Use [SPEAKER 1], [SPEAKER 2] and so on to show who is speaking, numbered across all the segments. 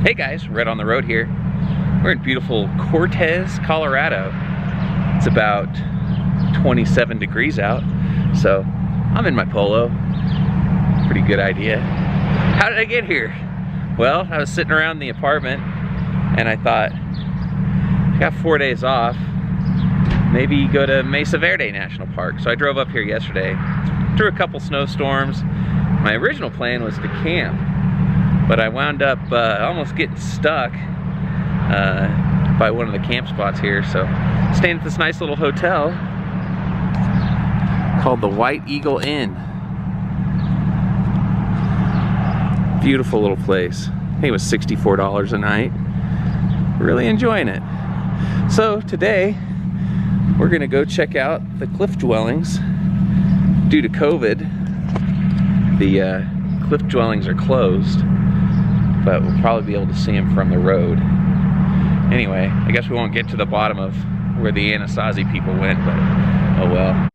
[SPEAKER 1] Hey guys, Rhett on the road here. We're in beautiful Cortez, Colorado. It's about 27 degrees out, so I'm in my polo. Pretty good idea. How did I get here? Well, I was sitting around the apartment and I thought, I got 4 days off, maybe go to Mesa Verde National Park. So I drove up here yesterday, through a couple snowstorms. My original plan was to camp, but I wound up almost getting stuck by one of the camp spots here. So staying at this nice little hotel called the White Eagle Inn. Beautiful little place. I think it was $64 a night. Really enjoying it. So today we're gonna go check out the cliff dwellings. Due to COVID, the cliff dwellings are closed, but we'll probably be able to see them from the road. Anyway, I guess we won't get to the bottom of where the Anasazi people went, but oh well.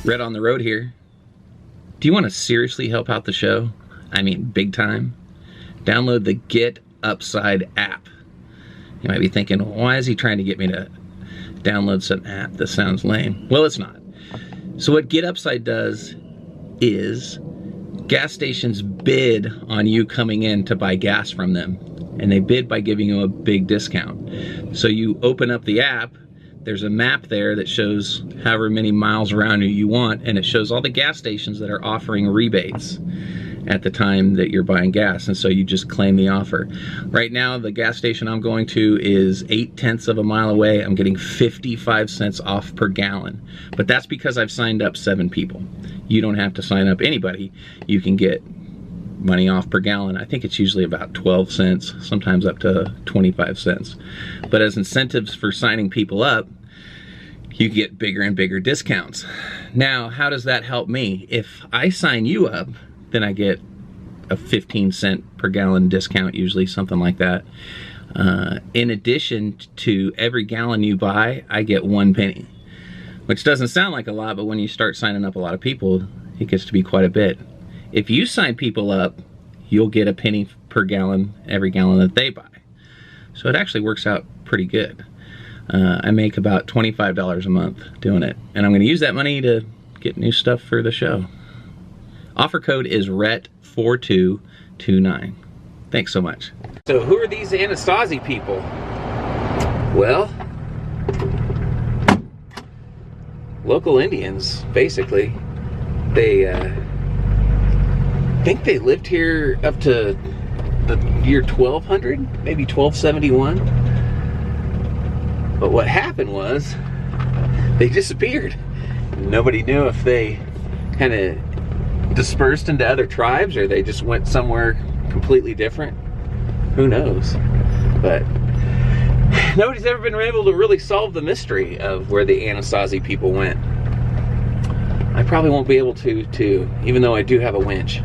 [SPEAKER 1] Rhett on the road here. Do you want to seriously help out the show? I mean, big time. Download the Get Upside app. You might be thinking, why is he trying to get me to download some app? This sounds lame. Well, it's not. So what Get Upside does is gas stations bid on you coming in to buy gas from them, and they bid by giving you a big discount. So you open up the app, there's a map there that shows however many miles around you want, and it shows all the gas stations that are offering rebates at the time that you're buying gas, and so you just claim the offer. Right now, the gas station I'm going to is 0.8 of a mile away. I'm getting 55 cents off per gallon, but that's because I've signed up 7 people. You don't have to sign up anybody. You can get money off per gallon. I think it's usually about 12 cents, sometimes up to 25 cents. But as incentives for signing people up, you get bigger and bigger discounts. Now, how does that help me? If I sign you up, then I get a 15 cent per gallon discount, usually something like that. In addition to every gallon you buy, I get 1 penny, which doesn't sound like a lot, but when you start signing up a lot of people, it gets to be quite a bit. If you sign people up, you'll get a penny per gallon every gallon that they buy. So it actually works out pretty good. I make about $25 a month doing it, and I'm going to use that money to get new stuff for the show. Offer code is RHET4229. Thanks so much. So who are these Anasazi people? Well, local Indians, basically. They think they lived here up to the year 1200, maybe 1271. But what happened was they disappeared. Nobody knew if they kind of dispersed into other tribes or they just went somewhere completely different. Who knows? But nobody's ever been able to really solve the mystery of where the Anasazi people went. I probably won't be able to, even though I do have a winch.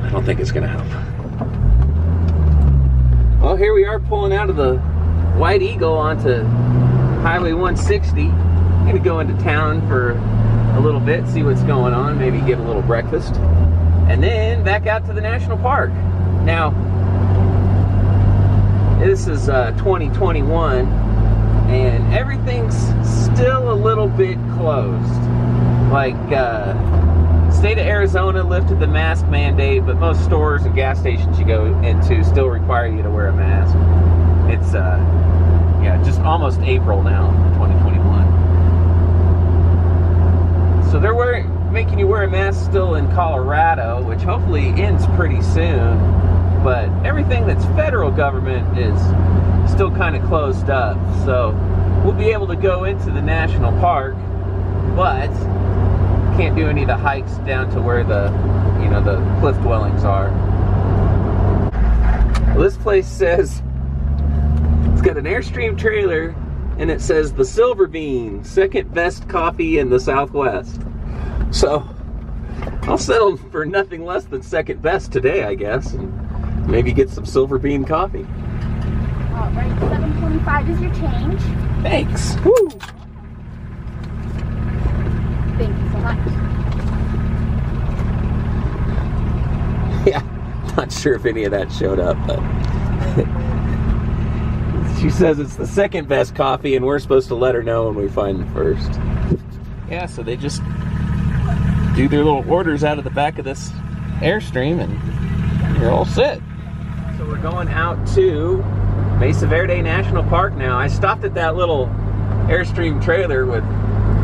[SPEAKER 1] I don't think it's gonna help. Well, here we are pulling out of the White Eagle onto Highway 160. I'm gonna go into town for a little bit, see what's going on, maybe get a little breakfast, and then back out to the national park. Now, this is 2021, and everything's still a little bit closed. Like, state of Arizona lifted the mask mandate, but most stores and gas stations you go into still require you to wear a mask. It's yeah, just almost April now, 2021. So they're wearing making you wear a mask still in Colorado, which hopefully ends pretty soon, but everything that's federal government is still kind of closed up. So we'll be able to go into the national park, but can't do any of the hikes down to where the, you know, the cliff dwellings are. Well, this place says it's got an Airstream trailer, and it says the Silver Bean, second best coffee in the Southwest. So I'll settle for nothing less than second best today, I guess, and maybe get some Silver Bean coffee.
[SPEAKER 2] All right, $7.25 is your change.
[SPEAKER 1] Thanks. Woo.
[SPEAKER 2] Thank you so much.
[SPEAKER 1] Yeah, not sure if any of that showed up, but she says it's the second best coffee, and we're supposed to let her know when we find the first. Yeah, so they just do their little orders out of the back of this Airstream, and you're all set. So we're going out to Mesa Verde National Park now. I stopped at that little Airstream trailer with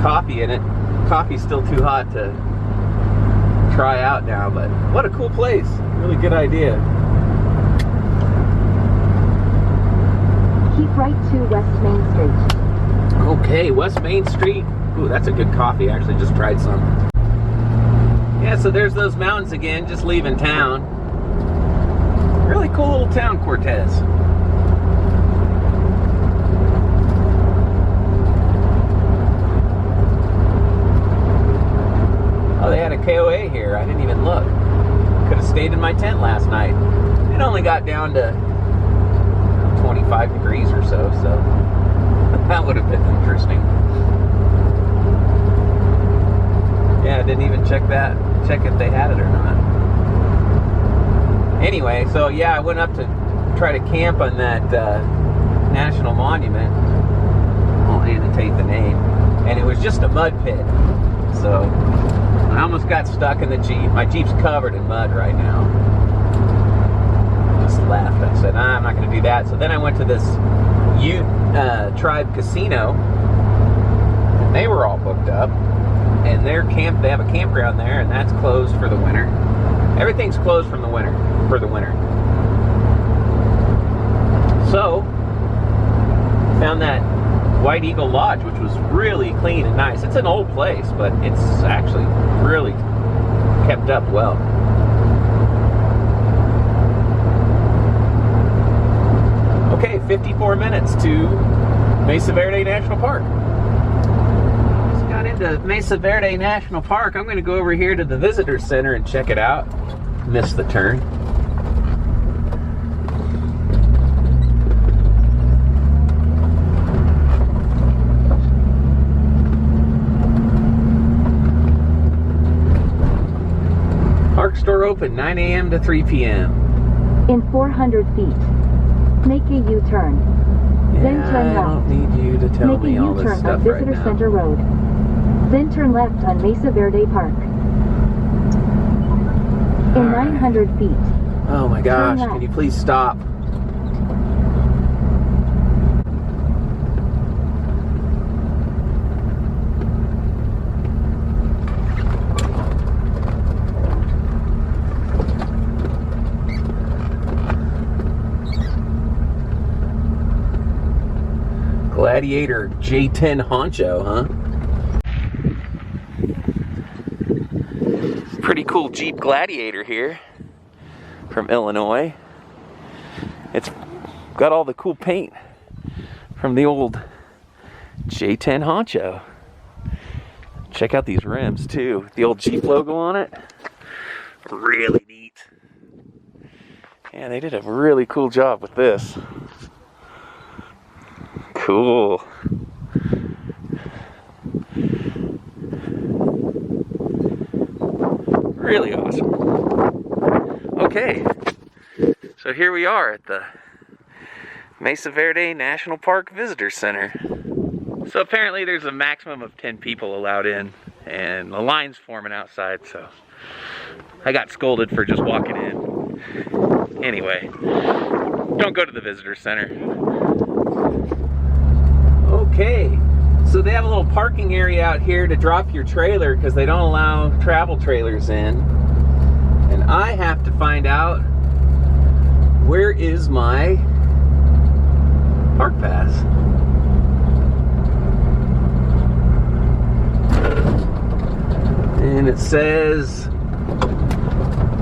[SPEAKER 1] coffee in it. Coffee's still too hot to try out now, but what a cool place. Really good idea.
[SPEAKER 2] Keep right to West Main Street.
[SPEAKER 1] Okay, West Main Street. Ooh, that's a good coffee. I actually just tried some. Yeah, so there's those mountains again, just leaving town. Really cool little town, Cortez. Oh, they had a KOA here. I didn't even look. Could have stayed in my tent last night. It only got down to 25 degrees or so, so that would have been interesting. Yeah, I didn't even check if they had it or not. Anyway, so yeah, I went up to try to camp on that national monument. I'll annotate the name. And it was just a mud pit. So I almost got stuck in the Jeep. My Jeep's covered in mud right now. Just left. I said, nah, I'm not going to do that. So then I went to this Ute Tribe casino. And they were all booked up. And they have a campground there, and that's closed for the winter. Everything's closed for the winter. So found that White Eagle Lodge, which was really clean and nice. It's an old place, but it's actually really kept up well. Okay, 54 minutes to Mesa Verde National Park. Just got into Mesa Verde National Park. I'm going to go over here to the visitor center and check it out. Missed the turn. Park store open 9 a.m. to 3 p.m.
[SPEAKER 2] In 400 feet, make a U-turn. Then turn left.
[SPEAKER 1] I don't need you to tell me all this stuff right now.
[SPEAKER 2] Make a U-turn on Visitor Center Road. Then turn left on Mesa Verde Park. In 900 feet.
[SPEAKER 1] Oh my gosh, can you please stop? Gladiator J10 honcho, huh? Pretty cool Jeep Gladiator here from Illinois. It's got all the cool paint from the old J10 honcho. Check out these rims too. The old Jeep logo on it. Really neat. Yeah, they did a really cool job with this. Cool. Really awesome. Okay, so here we are at the Mesa Verde National Park Visitor Center. So apparently there's a maximum of 10 people allowed in, and the line's forming outside, so I got scolded for just walking in. Anyway, don't go to the visitor center. Okay, So they have a little parking area out here to drop your trailer because they don't allow travel trailers in. And I have to find out, where is my park pass? And it says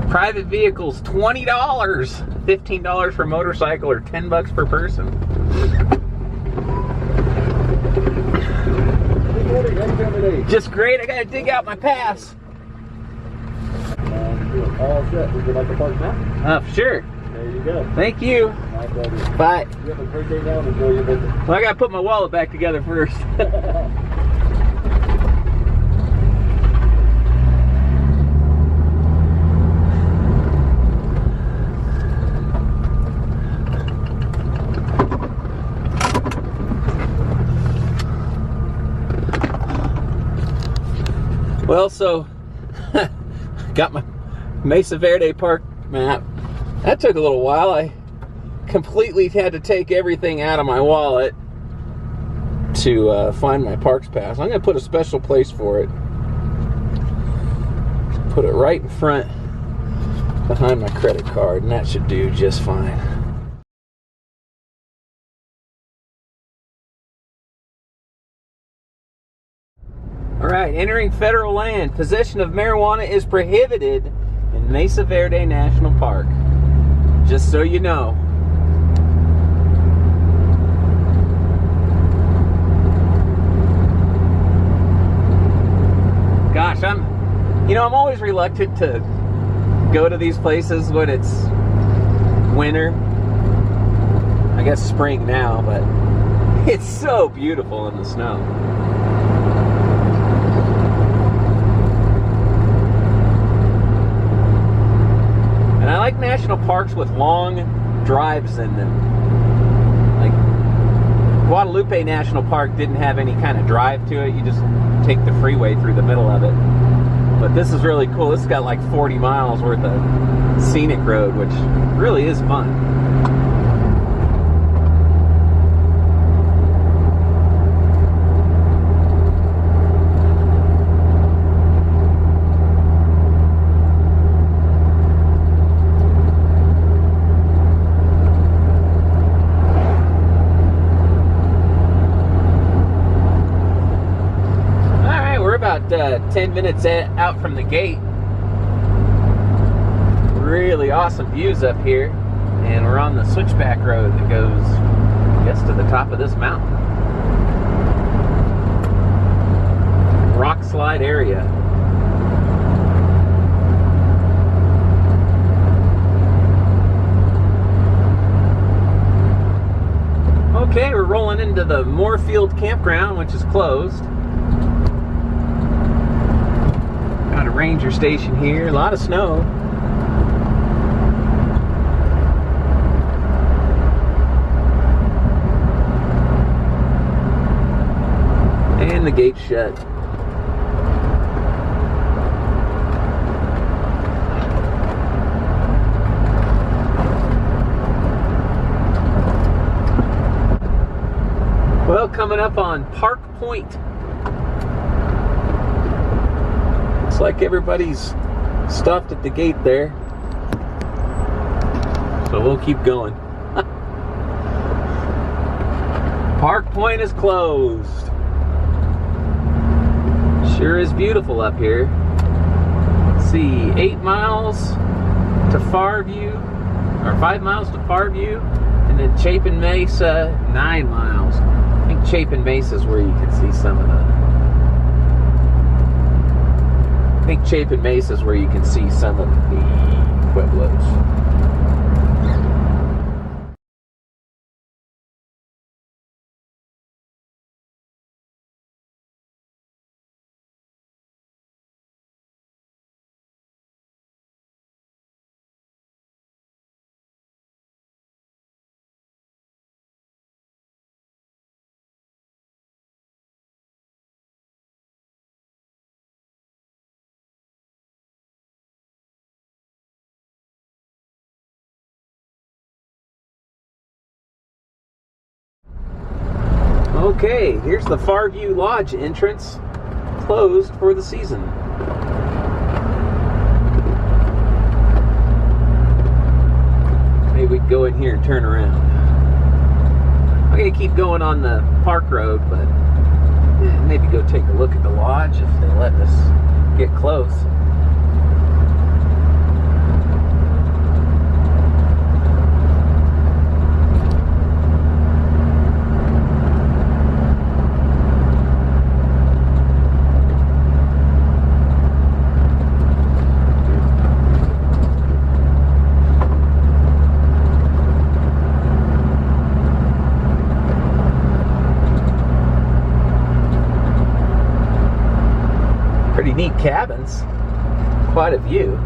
[SPEAKER 1] private vehicles $20, $15 for motorcycle, or $10 per person. Just great. I gotta dig out my pass.
[SPEAKER 3] All set. Would you like to park now?
[SPEAKER 1] Sure.
[SPEAKER 3] There you go.
[SPEAKER 1] Thank you.
[SPEAKER 3] My pleasure.
[SPEAKER 1] Bye.
[SPEAKER 3] You have a great day now and enjoy your visit.
[SPEAKER 1] Well, I gotta put my wallet back together first. Well, so got my Mesa Verde park map. That took a little while. I completely had to take everything out of my wallet to find my parks pass. I'm going to put a special place for it. Put it right in front behind my credit card, and that should do just fine. All right, entering federal land. Possession of marijuana is prohibited in Mesa Verde National Park. Just so you know. Gosh, I'm always reluctant to go to these places when it's winter. I guess spring now, but it's so beautiful in the snow. And I like national parks with long drives in them. Like Guadalupe National Park didn't have any kind of drive to it. You just take the freeway through the middle of it. But this is really cool. This has got like 40 miles worth of scenic road, which really is fun. About 10 minutes out from the gate. Really awesome views up here, and we're on the switchback road that goes, I guess, to the top of this mountain. Rock slide area. Okay, we're rolling into the Moorfield campground, which is closed. Got a ranger station here, a lot of snow. And the gate's shut. Well, coming up on Park Point. Looks like everybody's stopped at the gate there. So we'll keep going. Park Point is closed. Sure is beautiful up here. Let's see, 8 miles to Farview, or 5 miles to Farview, and then Chapin Mesa, 9 miles. I think Chapin Mesa is where you can see some of the Chapin Mesa is where you can see some of the pueblos. Okay, here's the Farview Lodge entrance, closed for the season. Maybe we can go in here and turn around. I'm gonna keep going on the park road, but maybe go take a look at the lodge if they let us get close. Pretty neat cabins. Quite a view.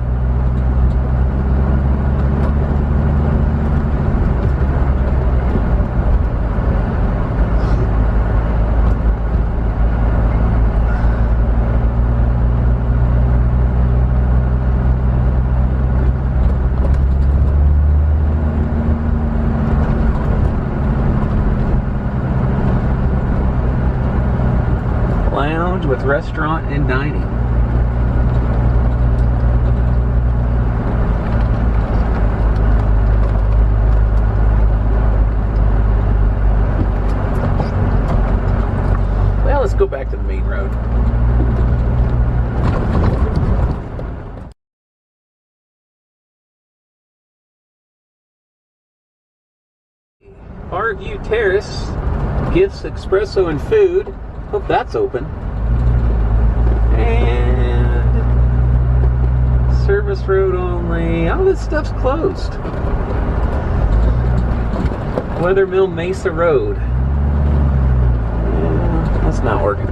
[SPEAKER 1] Lounge with restaurant and dining. Well, let's go back to the main road. View Terrace, gifts, espresso, and food. Hope that's open. And service road only. All this stuff's closed. Weathermill Mesa Road. Yeah, that's not working.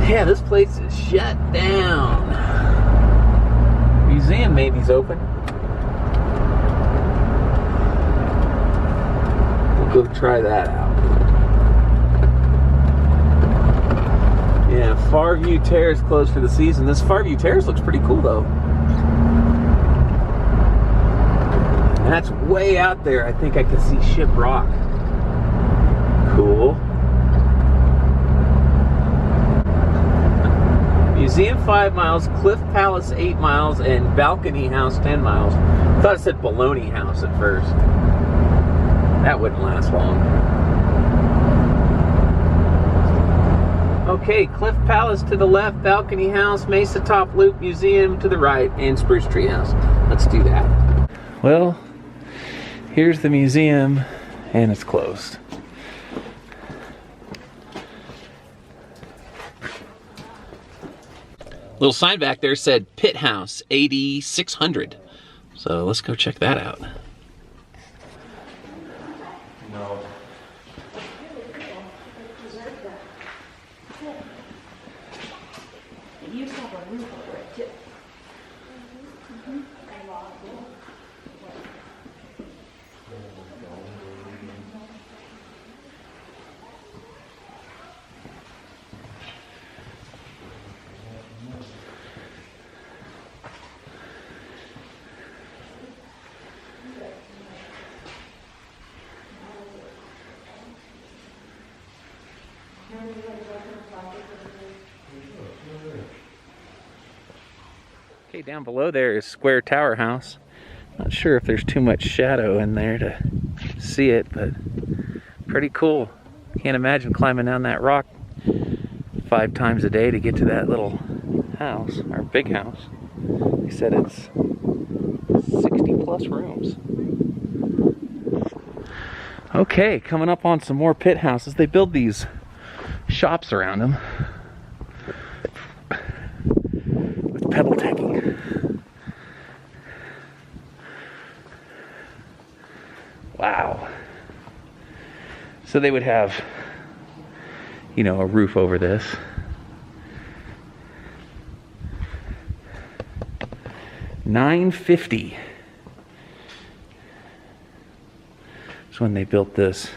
[SPEAKER 1] Yeah, this place is shut down. Museum maybe's open. We'll go try that out. Yeah, Farview Terrace closed for the season. This Farview Terrace looks pretty cool though. And that's way out there. I think I can see Ship Rock. Cool. Museum 5 miles, Cliff Palace 8 miles, and Balcony House 10 miles. I thought it said Baloney House at first. That wouldn't last long. Okay, Cliff Palace to the left, Balcony House, Mesa Top Loop Museum to the right, and Spruce Tree House. Let's do that. Well, here's the museum, and it's closed. Little sign back there said Pit House 8600. So let's go check that out. No. Okay, down below there is Square Tower House. Not sure if there's too much shadow in there to see it, but pretty cool. Can't imagine climbing down that rock 5 times a day to get to that little house, or big house. They said it's 60 plus rooms. Okay, coming up on some more pit houses. They build these shops around them with pebble teching. Wow. So they would have, you know, a roof over this. $950. That's when they built this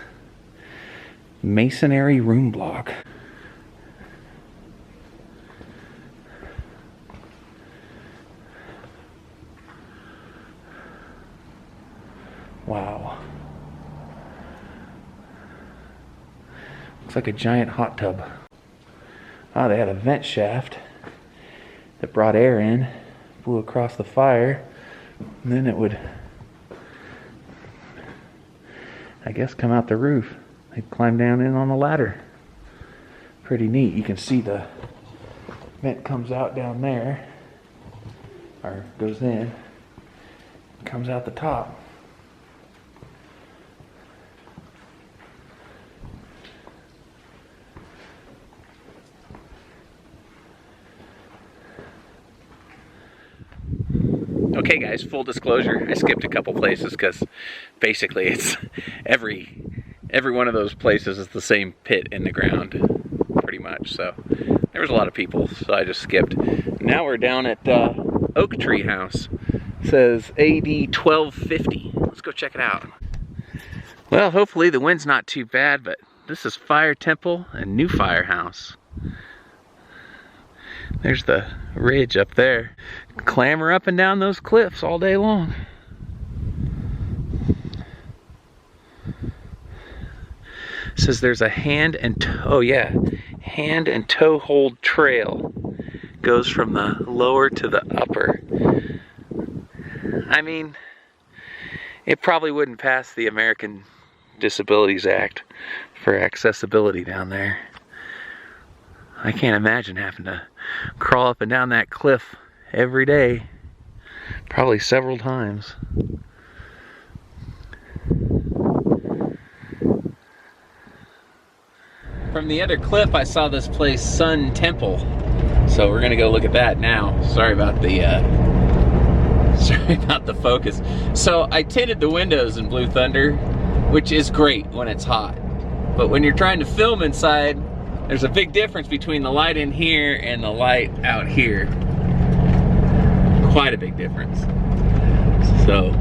[SPEAKER 1] masonry room block. Looks like a giant hot tub. Oh, they had a vent shaft that brought air in, blew across the fire, and then it would, I guess, come out the roof. They'd climb down in on the ladder. Pretty neat. You can see the vent comes out down there, or goes in, comes out the top. Okay guys, full disclosure, I skipped a couple places because basically it's every one of those places is the same pit in the ground, pretty much. So there was a lot of people, so I just skipped. Now we're down at Oak Tree House. It says AD 1250. Let's go check it out. Well, hopefully the wind's not too bad, but this is Fire Temple and New Firehouse. There's the ridge up there. Clamber up and down those cliffs all day long. It says there's a hand and toe hold trail. Goes from the lower to the upper. I mean, it probably wouldn't pass the American Disabilities Act for accessibility down there. I can't imagine having to crawl up and down that cliff every day, probably several times. From the other cliff I saw this place, Sun Temple, so we're gonna go look at that now. Sorry about the focus. So I tinted the windows in Bluethunder, which is great when it's hot, but when you're trying to film inside, there's a big difference between the light in here and the light out here. Quite a big difference. So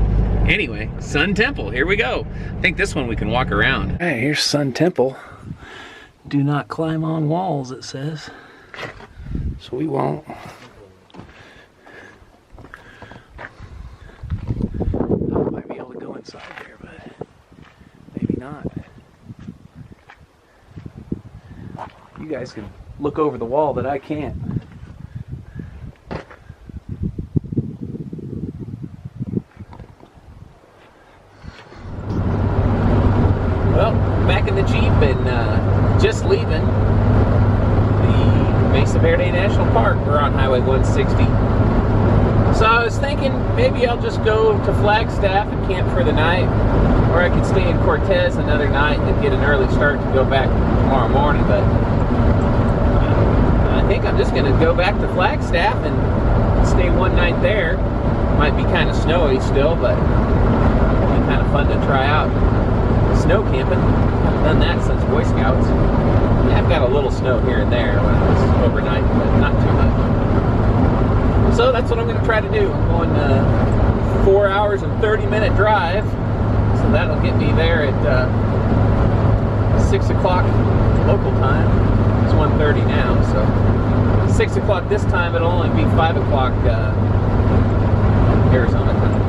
[SPEAKER 1] anyway, Sun Temple, here we go. I think this one we can walk around. Hey, here's Sun Temple. Do not climb on walls, it says. So we won't. I might be able to go inside there, but maybe not. You guys can look over the wall, but I can't. Well, back in the Jeep and just leaving the Mesa Verde National Park. We're on Highway 160. So I was thinking maybe I'll just go to Flagstaff and camp for the night, or I could stay in Cortez another night and get an early start to go back tomorrow morning, but I think I'm just going to go back to Flagstaff and stay one night there. Might be kind of snowy still, but it'll be kind of fun to try out snow camping. Haven't done that since Boy Scouts. Yeah, I've got a little snow here and there when I was overnight, but not too much. So that's what I'm going to try to do. I'm going 4 hours and 30-minute drive, so that'll get me there at 6 o'clock local time. It's 1:30 now, so 6 o'clock this time, it'll only be 5 o'clock Arizona time.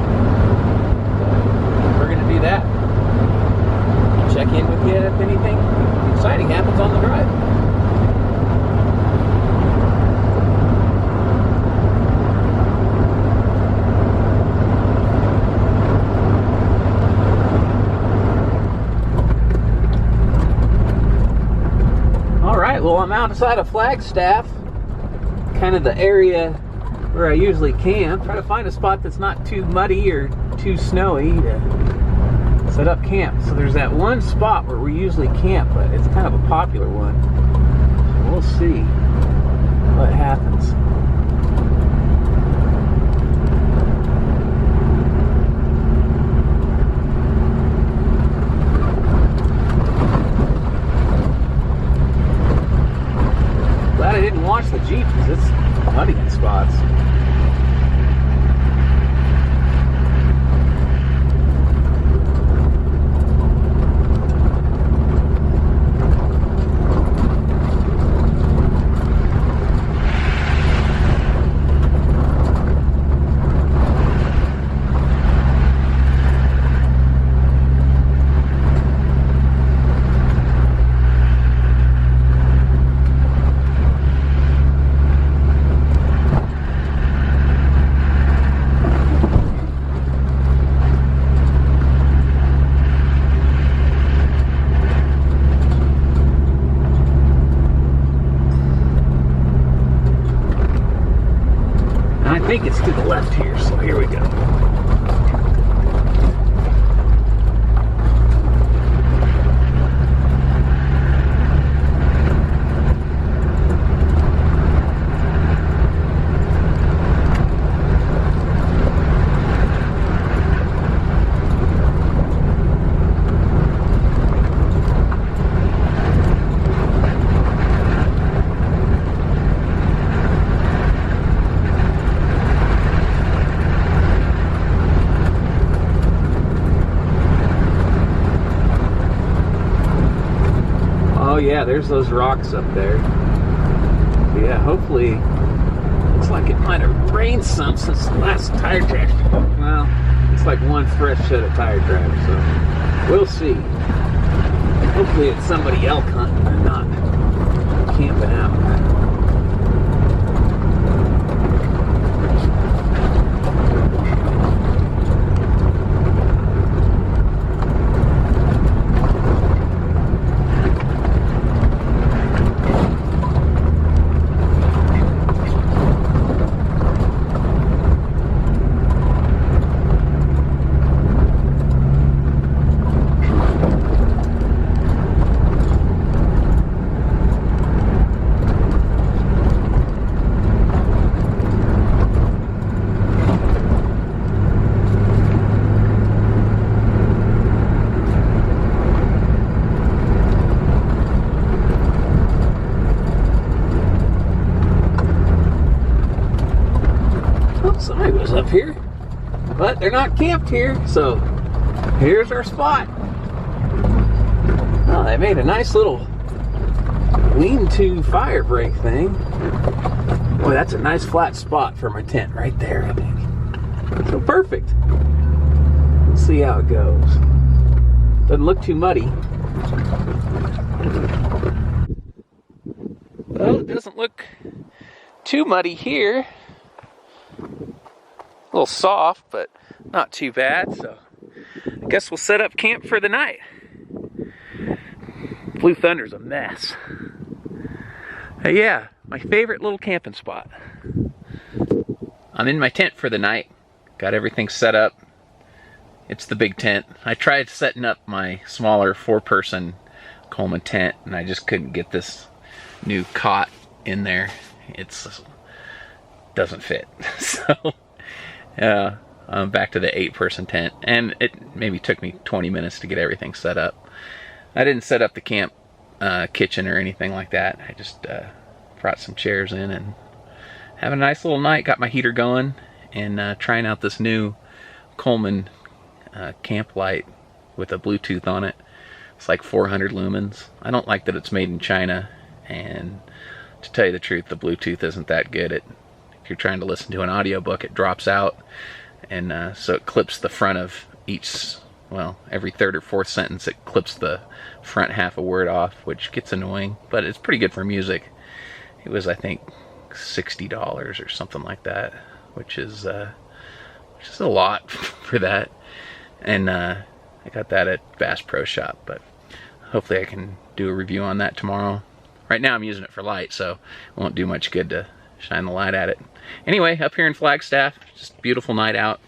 [SPEAKER 1] We're going to do that. Check in with you if anything exciting happens on the drive. Well, I'm outside of Flagstaff, kind of the area where I usually camp. Try to find a spot that's not too muddy or too snowy to set up camp. So there's that one spot where we usually camp, but it's kind of a popular one. So we'll see what happens. I didn't wash the Jeep because it's muddy in spots. Oh yeah, there's those rocks up there. But yeah, hopefully, looks like it might have rained some since the last tire drag. Well, it's like one fresh set of tire drags, so we'll see. Hopefully it's somebody elk hunting and not camping out. Somebody was up here, but they're not camped here, so here's our spot. Oh, they made a nice little lean-to fire break thing. Boy, that's a nice flat spot for my tent right there, I think. So perfect. Let's see how it goes. Doesn't look too muddy. Well, it doesn't look too muddy here. A little soft, but not too bad, so I guess we'll set up camp for the night. Bluethunder's a mess. Yeah, my favorite little camping spot. I'm in my tent for the night. Got everything set up. It's the big tent. I tried setting up my smaller 4-person Coleman tent, and I just couldn't get this new cot in there. It's doesn't fit. So I'm back to the 8-person tent, and it maybe took me 20 minutes to get everything set up. I didn't set up the camp kitchen or anything like that. I just brought some chairs in and having a nice little night. Got my heater going and trying out this new Coleman camp light with a Bluetooth on it. It's like 400 lumens. I don't like that it's made in China, and to tell you the truth, the Bluetooth isn't that good. If you're trying to listen to an audiobook, it drops out, and so it clips the front of each, well, every third or fourth sentence it clips the front half a word off, which gets annoying, but it's pretty good for music. It was, I think, $60 or something like that, which is a lot for that. And I got that at Bass Pro Shop, but hopefully I can do a review on that tomorrow. Right now I'm using it for light, so it won't do much good to shine the light at it. Anyway, up here in Flagstaff, just a beautiful night out.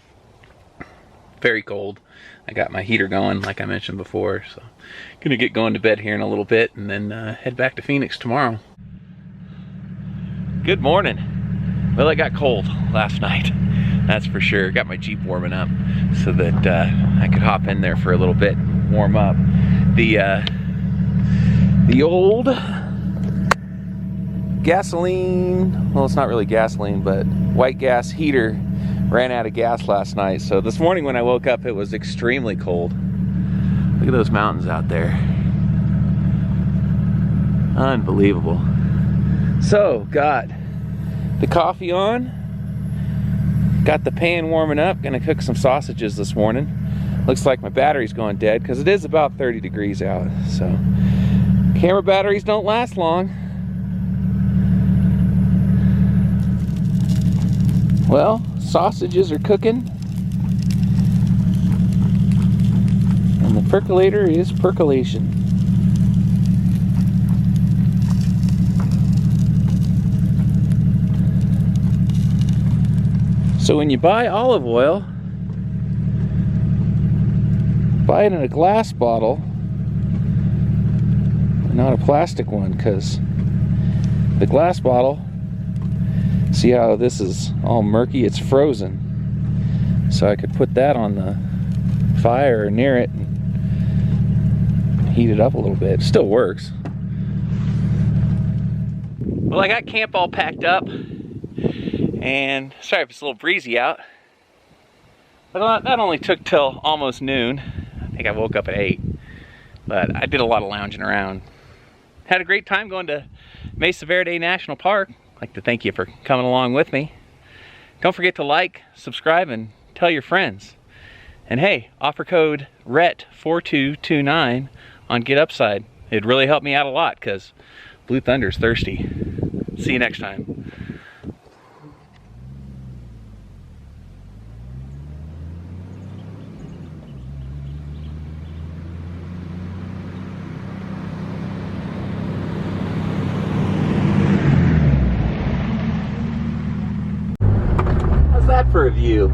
[SPEAKER 1] Very cold. I got my heater going, like I mentioned before, so gonna get going to bed here in a little bit and then head back to Phoenix tomorrow. Good morning. Well, it got cold last night, that's for sure. Got my Jeep warming up so that I could hop in there for a little bit, warm up. The old gasoline, well, it's not really gasoline, but white gas heater ran out of gas last night. So this morning when I woke up, it was extremely cold. Look at those mountains out there. Unbelievable. So, got the coffee on, got the pan warming up, gonna cook some sausages this morning. Looks like my battery's going dead because it is about 30 degrees out. So, camera batteries don't last long. Well, sausages are cooking, and the percolator is percolation. So when you buy olive oil, buy it in a glass bottle and not a plastic one, because the glass bottle, see how this is all murky? It's frozen. So I could put that on the fire or near it and heat it up a little bit. It still works. Well, I got camp all packed up, and sorry if it's a little breezy out, but that only took till almost noon. I think I woke up at 8, but I did a lot of lounging around. Had a great time going to Mesa Verde National Park. I'd like to thank you for coming along with me. Don't forget to like, subscribe, and tell your friends. And hey, offer code Rhett4229 on Get Upside. It'd really help me out a lot because Bluethunder's thirsty. See you next time. How's that for a view?